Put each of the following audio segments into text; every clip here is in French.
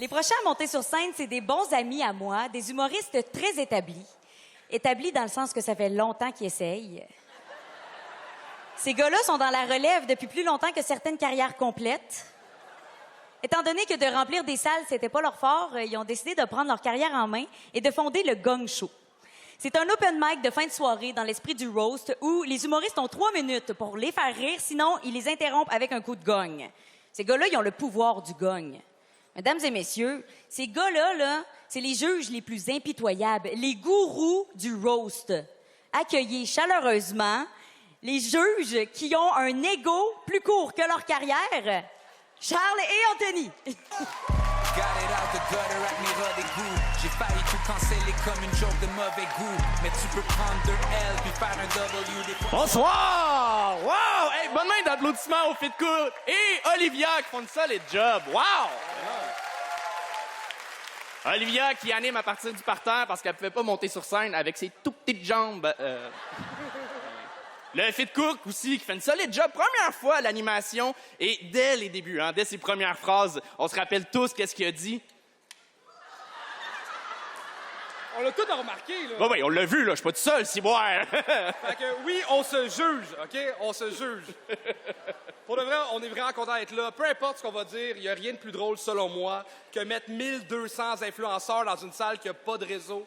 Les prochains à monter sur scène, c'est des bons amis à moi, des humoristes très établis. Établis dans le sens que ça fait longtemps qu'ils essayent. Ces gars-là sont dans la relève depuis plus longtemps que certaines carrières complètes. Étant donné que de remplir des salles, c'était pas leur fort, ils ont décidé de prendre leur carrière en main et de fonder le Gong Show. C'est un open mic de fin de soirée dans l'esprit du roast où les humoristes ont 3 minutes pour les faire rire, sinon ils les interrompent avec un coup de gong. Ces gars-là, ils ont le pouvoir du gong. Mesdames et messieurs, ces gars-là, là, c'est les juges les plus impitoyables, les gourous du roast. Accueillez chaleureusement les juges qui ont un ego plus court que leur carrière, Charles et Anthony. J'ai failli tout canceller comme une joke de mauvais goût. Mais tu peux prendre 2 L puis faire un W des fois. Bonsoir! Wow! Hey, bonne main d'applaudissements au Fit Court et Olivia qui font une solide job. Wow! Olivia qui anime à partir du parterre parce qu'elle pouvait pas monter sur scène avec ses tout petites jambes. Le Fit Court aussi qui fait une solide job. Première fois à l'animation et dès les débuts, dès ses premières phrases, on se rappelle tous qu'est-ce qu'il a dit. On l'a tout remarqué, là. Oui, on l'a vu, là. Je suis pas tout seul, si boire. Fait que, oui, on se juge, OK? On se juge. Pour de vrai, on est vraiment content d'être là. Peu importe ce qu'on va dire, il n'y a rien de plus drôle, selon moi, que mettre 1200 influenceurs dans une salle qui n'a pas de réseau.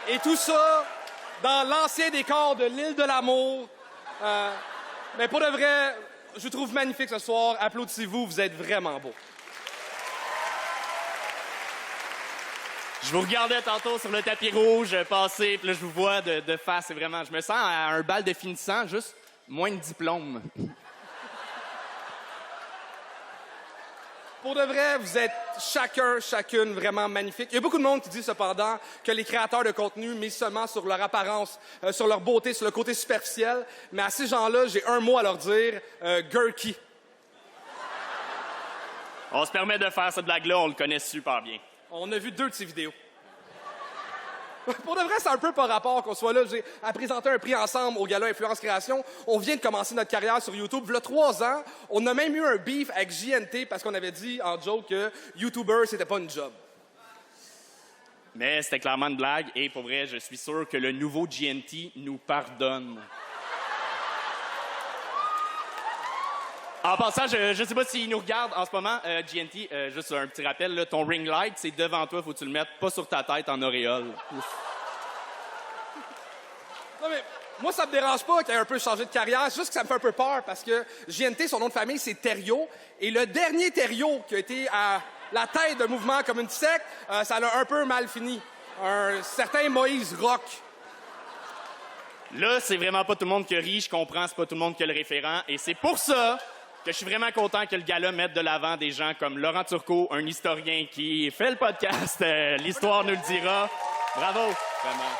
Et tout ça dans l'ancien décor de l'île de l'amour. Mais pour de vrai, je vous trouve magnifique ce soir. Applaudissez-vous, vous êtes vraiment beaux. Je vous regardais tantôt sur le tapis rouge passer, puis là, je vous vois de face. C'est vraiment... Je me sens à un bal de finissant, juste moins de diplôme. Pour de vrai, vous êtes chacune vraiment magnifique. Il y a beaucoup de monde qui dit cependant que les créateurs de contenu misent seulement sur leur apparence, sur leur beauté, sur le côté superficiel. Mais à ces gens-là, j'ai un mot à leur dire, Gurky. On se permet de faire cette blague-là, on le connaît super bien. On a vu 2 de ces vidéos. Pour de vrai, c'est un peu par rapport qu'on soit là. J'ai à présenter un prix ensemble au Gala Influence Création. On vient de commencer notre carrière sur YouTube. Il y a 3 ans, on a même eu un beef avec JNT parce qu'on avait dit en joke que YouTuber, c'était pas une job. Mais c'était clairement une blague et pour vrai, je suis sûr que le nouveau GNT nous pardonne. En passant, je sais pas s'il nous regarde en ce moment, GNT, juste un petit rappel, là, ton ring light, c'est devant toi, faut que tu le mettes pas sur ta tête en auréole. Non, mais moi, ça me dérange pas qu'il ait un peu changé de carrière. C'est juste que ça me fait un peu peur parce que JNT, son nom de famille, c'est Thériault. Et le dernier Thériault qui a été à la tête d'un mouvement comme une secte, ça l'a un peu mal fini. Un certain Moïse Rock. Là, c'est vraiment pas tout le monde qui rit, je comprends, c'est pas tout le monde qui a le référent. Et c'est pour ça que je suis vraiment content que le gala mette de l'avant des gens comme Laurent Turcot, un historien qui fait le podcast. L'histoire nous le dira. Bravo, vraiment.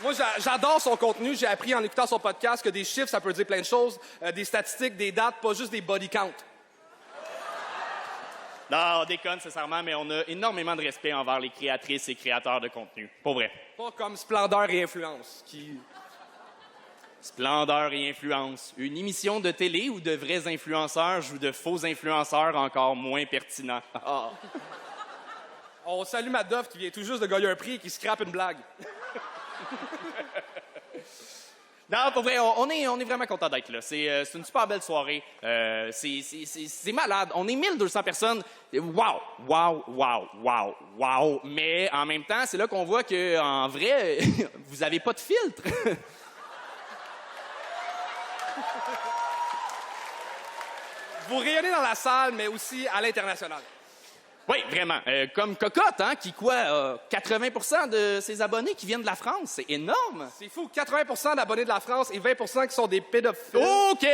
Moi, j'adore son contenu. J'ai appris en écoutant son podcast que des chiffres, ça peut dire plein de choses. Des statistiques, des dates, pas juste des body count. Non, on déconne, sincèrement, mais on a énormément de respect envers les créatrices et créateurs de contenu. Pour vrai. Pas comme Splendeur et Influence, qui... Splendeur et influence. Une émission de télé où de vrais influenceurs jouent de faux influenceurs encore moins pertinents. Oh. On salue Madoff qui vient tout juste de gagner un prix et qui scrape une blague. Non, pour vrai, on est vraiment content d'être là. C'est une super belle soirée. C'est malade. On est 1200 personnes. Wow, wow, wow, wow, wow. Mais en même temps, c'est là qu'on voit que en vrai, vous avez pas de filtre. Vous rayonnez dans la salle, mais aussi à l'international. Oui, vraiment. Comme Cocotte, qui quoi, 80% de ses abonnés qui viennent de la France. C'est énorme. C'est fou, 80% d'abonnés de la France et 20% qui sont des pédophiles. OK!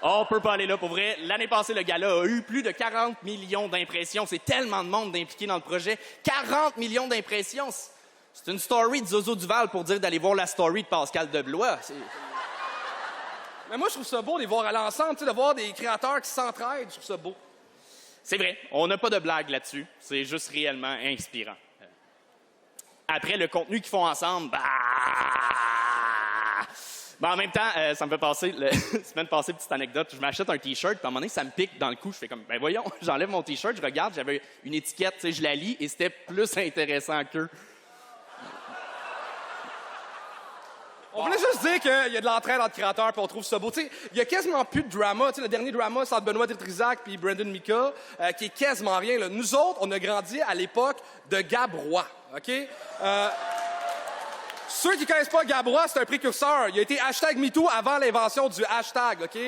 On peut pas aller là, pour vrai. L'année passée, le gala a eu plus de 40 millions d'impressions. C'est tellement de monde d'impliqué dans le projet. 40 millions d'impressions! C'est une story de Zozo Duval pour dire d'aller voir la story de Pascal Deblois. Mais moi, je trouve ça beau de les voir à l'ensemble, de voir des créateurs qui s'entraident. Je trouve ça beau. C'est vrai. On n'a pas de blague là-dessus. C'est juste réellement inspirant. Après, le contenu qu'ils font ensemble, Ben, en même temps, ça me fait passer, semaine passée, petite anecdote, je m'achète un T-shirt, puis à un moment donné, ça me pique dans le cou. Je fais comme, ben voyons, j'enlève mon T-shirt, je regarde, j'avais une étiquette, tu sais, je la lis, et c'était plus intéressant qu'eux. On voulait juste dire qu'il y a de l'entraide entre créateurs puis on trouve ça beau. Tu sais, il y a quasiment plus de drama. Tu sais, le dernier drama, c'est entre Benoît Dutrisac puis Brandon Mika, qui est quasiment rien. Là. Nous autres, on a grandi à l'époque de Gab Roy, OK? Ceux qui connaissent pas Gab Roy, c'est un précurseur. Il a été #MeToo avant l'invention du hashtag, OK?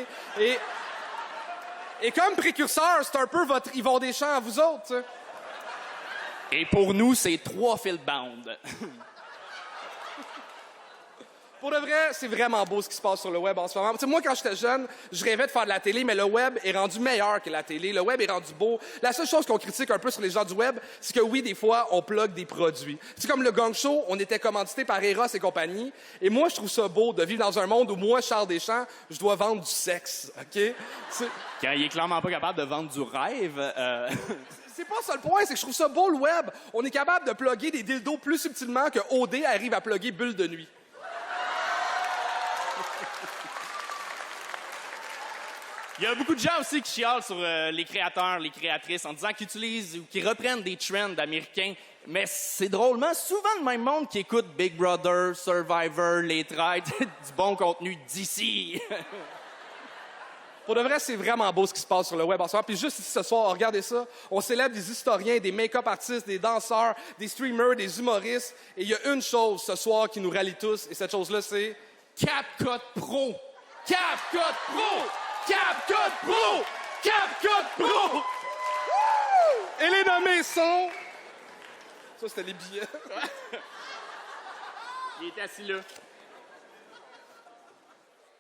Et comme précurseur, c'est un peu votre Yvon Deschamps à vous autres, tu sais. Et pour nous, c'est 3 Philbound. Pour de vrai, c'est vraiment beau ce qui se passe sur le web en ce moment. Tu sais, moi, quand j'étais jeune, je rêvais de faire de la télé, mais le web est rendu meilleur que la télé. Le web est rendu beau. La seule chose qu'on critique un peu sur les gens du web, c'est que oui, des fois, on plug des produits. C'est comme le Gang Show, on était commandité par Eros et compagnie. Et moi, je trouve ça beau de vivre dans un monde où moi, Charles Deschamps, je dois vendre du sexe, OK? Quand il est clairement pas capable de vendre du rêve... C'est pas ça le point, c'est que je trouve ça beau, le web. On est capable de plugger des dildos plus subtilement que OD arrive à plugger Bulle de nuit. Il y a beaucoup de gens aussi qui chialent sur les créateurs, les créatrices, en disant qu'ils utilisent ou qu'ils reprennent des trends américains. Mais c'est drôlement souvent le même monde qui écoute Big Brother, Survivor, Les Traites, du bon contenu d'ici. Pour de vrai, c'est vraiment beau ce qui se passe sur le web en ce moment. Puis juste ici ce soir, regardez ça. On célèbre des historiens, des make-up artistes, des danseurs, des streamers, des humoristes. Et il y a une chose ce soir qui nous rallie tous. Et cette chose-là, c'est CapCut Pro. CapCut Pro! CapCut Pro! CapCut Pro! Woo! Et les nommés sont... Ça, c'était les billets. Il est assis là.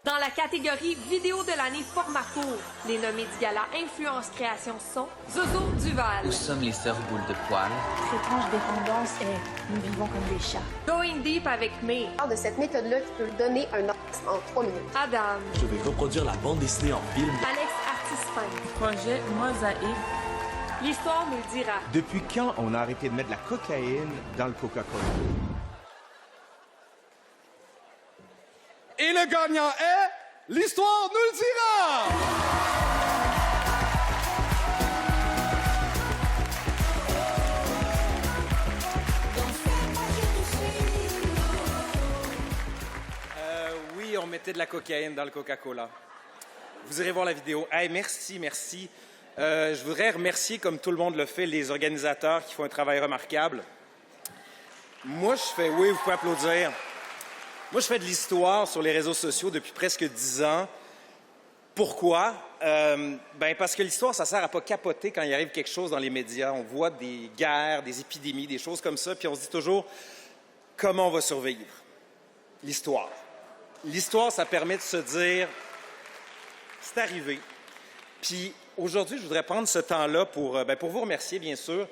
Dans la catégorie vidéo de l'année format court, les nommés du gala Influence Création sont Zozo Duval, Nous sommes les sœurs boules de poil. Notre étrange dépendance est nous vivons comme des chats. Going Deep avec May, De cette méthode-là qui peut donner un orgasme en 3 minutes. Adam, Je vais reproduire la bande dessinée en film. Alex Artisfine, Projet Mosaïque. l'histoire nous le dira. Depuis quand on a arrêté de mettre de la cocaïne dans le Coca-Cola? Et le gagnant est... L'histoire nous le dira! Oui, on mettait de la cocaïne dans le Coca-Cola. Vous irez voir la vidéo. Hey, merci. Je voudrais remercier, comme tout le monde le fait, les organisateurs qui font un travail remarquable. Moi, oui, vous pouvez applaudir. Moi, je fais de l'histoire sur les réseaux sociaux depuis presque 10 ans. Pourquoi? Parce que l'histoire, ça sert à pas capoter quand il arrive quelque chose dans les médias. On voit des guerres, des épidémies, des choses comme ça, puis on se dit toujours comment on va survivre. L'histoire. L'histoire, ça permet de se dire c'est arrivé. Puis aujourd'hui, je voudrais prendre ce temps-là pour vous remercier, bien sûr,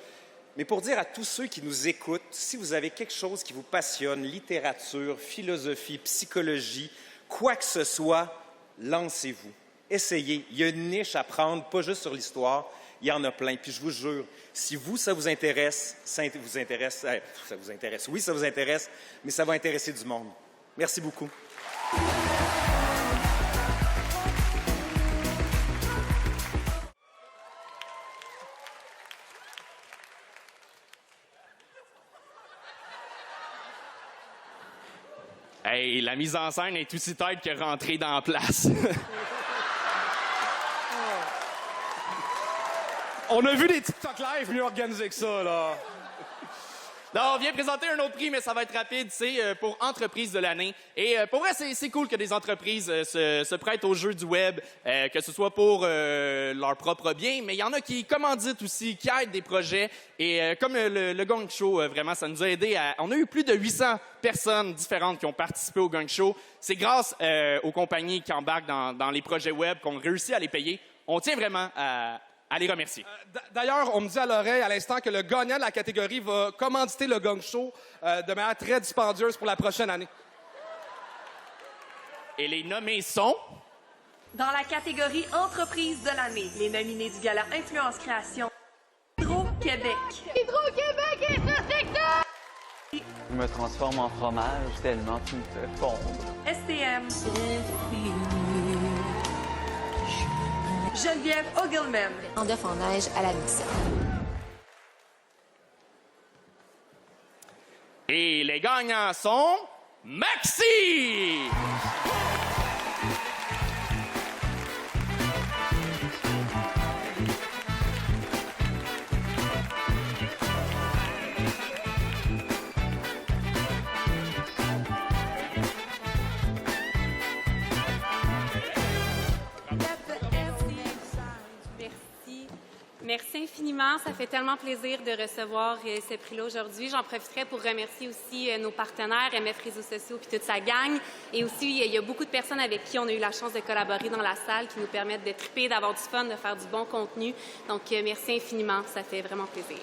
mais pour dire à tous ceux qui nous écoutent, si vous avez quelque chose qui vous passionne, littérature, philosophie, psychologie, quoi que ce soit, lancez-vous. Essayez. Il y a une niche à prendre, pas juste sur l'histoire, il y en a plein. Puis je vous jure, si ça vous intéresse, oui, ça vous intéresse, mais ça va intéresser du monde. Merci beaucoup. Hey, la mise en scène est aussi tête que rentrer dans la place. On a vu des TikTok live mieux organisés que ça, là. Non, on vient présenter un autre prix, mais ça va être rapide. C'est pour entreprise de l'année. Et pour vrai, c'est cool que des entreprises se prêtent au jeu du web, que ce soit pour leur propre bien, mais il y en a qui commanditent aussi, qui aident des projets. Et comme le Gang Show, vraiment, ça nous a aidé. On a eu plus de 800 personnes différentes qui ont participé au Gang Show. C'est grâce aux compagnies qui embarquent dans les projets web qu'on réussit à les payer. On tient vraiment à les remercier. D'ailleurs, on me dit à l'oreille à l'instant que le gagnant de la catégorie va commanditer le Gang Show de manière très dispendieuse pour la prochaine année. Et les nommés sont... Dans la catégorie Entreprise de l'année, les nominés du gala Influence Création, Hydro-Québec. Hydro-Québec Infrastructure! Je me transforme en fromage tellement tu me fais fondre. STM. Geneviève Ogelman. En d'œuf en neige à la mixeur. Et les gagnants sont Maxi! Merci infiniment. Ça fait tellement plaisir de recevoir ce prix-là aujourd'hui. J'en profiterai pour remercier aussi nos partenaires, MF Réseaux sociaux puis toute sa gang. Et aussi, il y a beaucoup de personnes avec qui on a eu la chance de collaborer dans la salle qui nous permettent de triper, d'avoir du fun, de faire du bon contenu. Donc, merci infiniment. Ça fait vraiment plaisir.